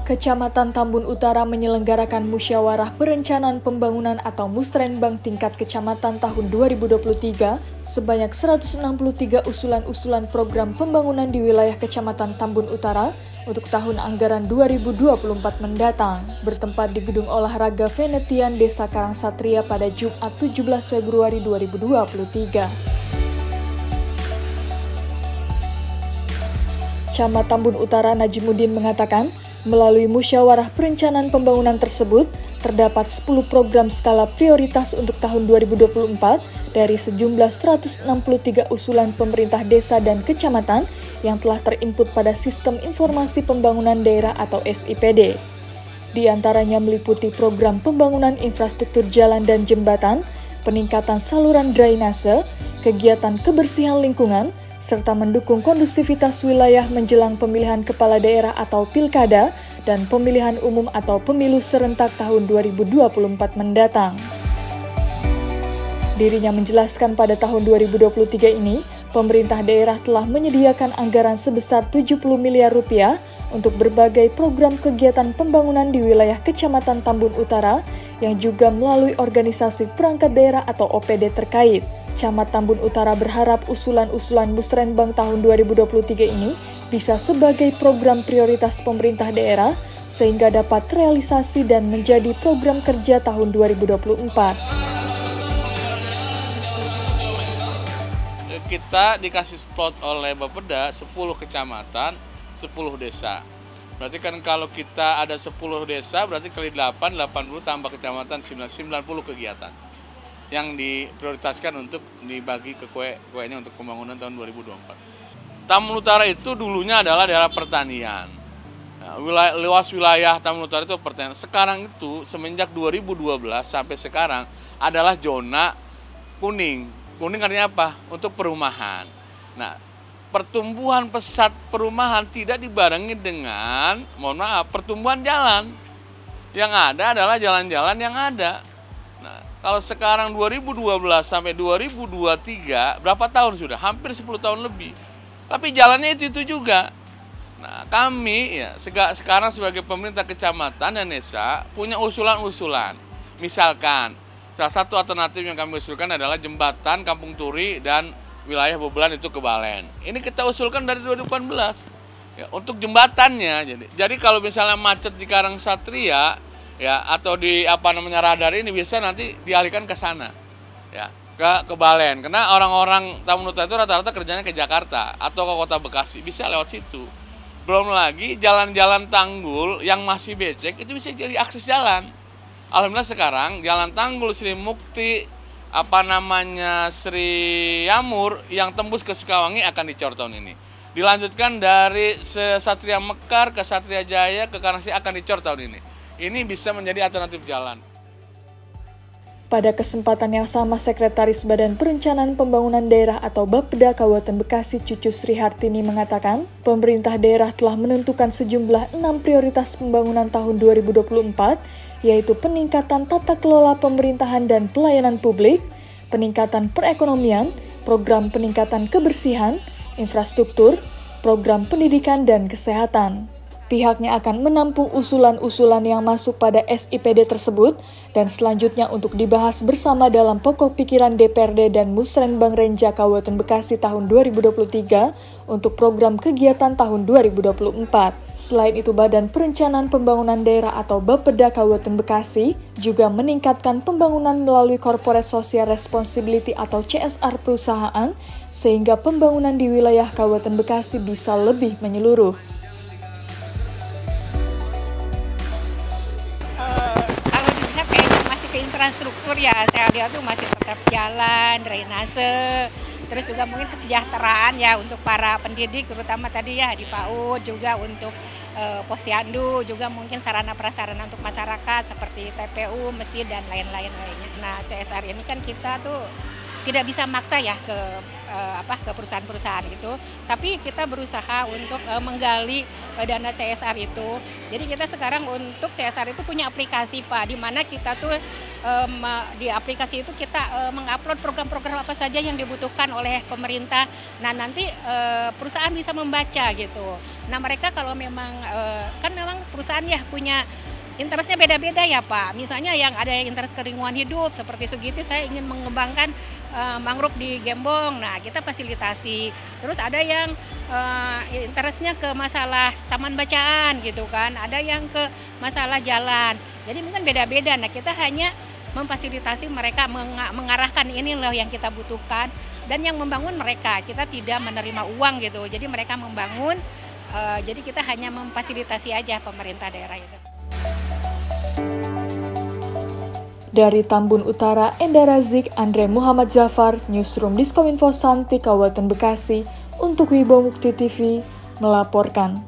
Kecamatan Tambun Utara menyelenggarakan Musyawarah Perencanaan Pembangunan atau Musrenbang tingkat kecamatan tahun 2023 sebanyak 163 usulan-usulan program pembangunan di wilayah Kecamatan Tambun Utara untuk tahun anggaran 2024 mendatang, bertempat di Gedung Olahraga Venetian Desa Karangsatria pada Jumat 17 Februari 2023. Camat Tambun Utara Najimuddin mengatakan, melalui musyawarah perencanaan pembangunan tersebut, terdapat 10 program skala prioritas untuk tahun 2024 dari sejumlah 163 usulan pemerintah desa dan kecamatan yang telah terinput pada Sistem Informasi Pembangunan Daerah atau SIPD. Di antaranya meliputi program pembangunan infrastruktur jalan dan jembatan, peningkatan saluran drainase, kegiatan kebersihan lingkungan, serta mendukung kondusivitas wilayah menjelang pemilihan kepala daerah atau pilkada dan pemilihan umum atau pemilu serentak tahun 2024 mendatang. Dirinya menjelaskan pada tahun 2023 ini, pemerintah daerah telah menyediakan anggaran sebesar 70 miliar rupiah untuk berbagai program kegiatan pembangunan di wilayah Kecamatan Tambun Utara yang juga melalui organisasi perangkat daerah atau OPD terkait. Camat Tambun Utara berharap usulan-usulan Musrenbang tahun 2023 ini bisa sebagai program prioritas pemerintah daerah sehingga dapat terrealisasi dan menjadi program kerja tahun 2024. Kita dikasih spot oleh Bapeda 10 kecamatan, 10 desa. Berarti kan kalau kita ada 10 desa, berarti kali 8, 80 tambah kecamatan, 90 kegiatan yang diprioritaskan untuk dibagi ke kuenya untuk pembangunan tahun 2024. Tambun Utara itu dulunya adalah daerah pertanian. Nah, luas wilayah Tambun Utara itu pertanian. Sekarang itu semenjak 2012 sampai sekarang adalah zona kuning. Kuning artinya apa? Untuk perumahan. Nah, pertumbuhan pesat perumahan tidak dibarengi dengan, pertumbuhan jalan. Yang ada adalah jalan-jalan yang ada. Nah, kalau sekarang 2012 sampai 2023, berapa tahun sudah? Hampir 10 tahun lebih. Tapi jalannya itu juga. Nah, kami ya sekarang sebagai pemerintah kecamatan dan desa punya usulan-usulan. Misalkan, salah satu alternatif yang kami usulkan adalah jembatan Kampung Turi dan wilayah Bobelan itu ke Balen. Ini kita usulkan dari 2018. Ya, untuk jembatannya. Jadi kalau misalnya macet di Karangsatria, ya atau di radar ini bisa nanti dialihkan ke sana, ya ke Balen, karena orang-orang Tambun Utara itu rata-rata kerjanya ke Jakarta atau ke kota Bekasi, bisa lewat situ. Belum lagi jalan-jalan tanggul yang masih becek itu bisa jadi akses jalan. Alhamdulillah sekarang jalan tanggul Sri Mukti Sri Yamur yang tembus ke Sukawangi akan dicor tahun ini. Dilanjutkan dari Satria Mekar ke Satria Jaya ke Karangsatria akan dicor tahun ini. Ini bisa menjadi alternatif jalan. Pada kesempatan yang sama, Sekretaris Badan Perencanaan Pembangunan Daerah atau Bapeda Kabupaten Bekasi Cucu Sri Hartini mengatakan, pemerintah daerah telah menentukan sejumlah 6 prioritas pembangunan tahun 2024, yaitu peningkatan tata kelola pemerintahan dan pelayanan publik, peningkatan perekonomian, program peningkatan kebersihan, infrastruktur, program pendidikan dan kesehatan. Pihaknya akan menampung usulan-usulan yang masuk pada SIPD tersebut dan selanjutnya untuk dibahas bersama dalam pokok pikiran DPRD dan Musrenbang Renja Kabupaten Bekasi tahun 2023 untuk program kegiatan tahun 2024. Selain itu, Badan Perencanaan Pembangunan Daerah atau Bapeda Kabupaten Bekasi juga meningkatkan pembangunan melalui Corporate Social Responsibility atau CSR perusahaan sehingga pembangunan di wilayah Kabupaten Bekasi bisa lebih menyeluruh. Infrastruktur ya, saya lihat tuh masih tetap jalan, drainase, terus juga mungkin kesejahteraan ya untuk para pendidik, terutama tadi ya di PAUD, juga untuk posyandu, juga mungkin sarana prasarana untuk masyarakat seperti TPU, masjid dan lain-lain lainnya. Nah, CSR ini kan kita tuh tidak bisa maksa ya ke perusahaan-perusahaan gitu, tapi kita berusaha untuk menggali dana CSR itu. Jadi kita sekarang untuk CSR itu punya aplikasi Pak, di mana kita tuh di aplikasi itu kita mengupload program-program apa saja yang dibutuhkan oleh pemerintah. Nah nanti perusahaan bisa membaca gitu. Nah mereka kalau memang kan memang perusahaan ya punya interestnya beda-beda ya Pak. Misalnya yang ada yang interest ke lingkungan hidup seperti Sugiti, saya ingin mengembangkan mangrove di Gembong. Nah kita fasilitasi. Terus ada yang interestnya ke masalah taman bacaan gitu kan. Ada yang ke masalah jalan. Jadi mungkin beda-beda. Nah kita hanya memfasilitasi mereka, mengarahkan ini loh yang kita butuhkan. Dan yang membangun mereka, kita tidak menerima uang gitu. Jadi mereka membangun, jadi kita hanya memfasilitasi aja pemerintah daerah itu. Dari Tambun Utara, Enda Razik, Andre Muhammad Zafar, Newsroom Diskominfo Santi, Kabupaten Bekasi, untuk Wibo Mukti TV, melaporkan.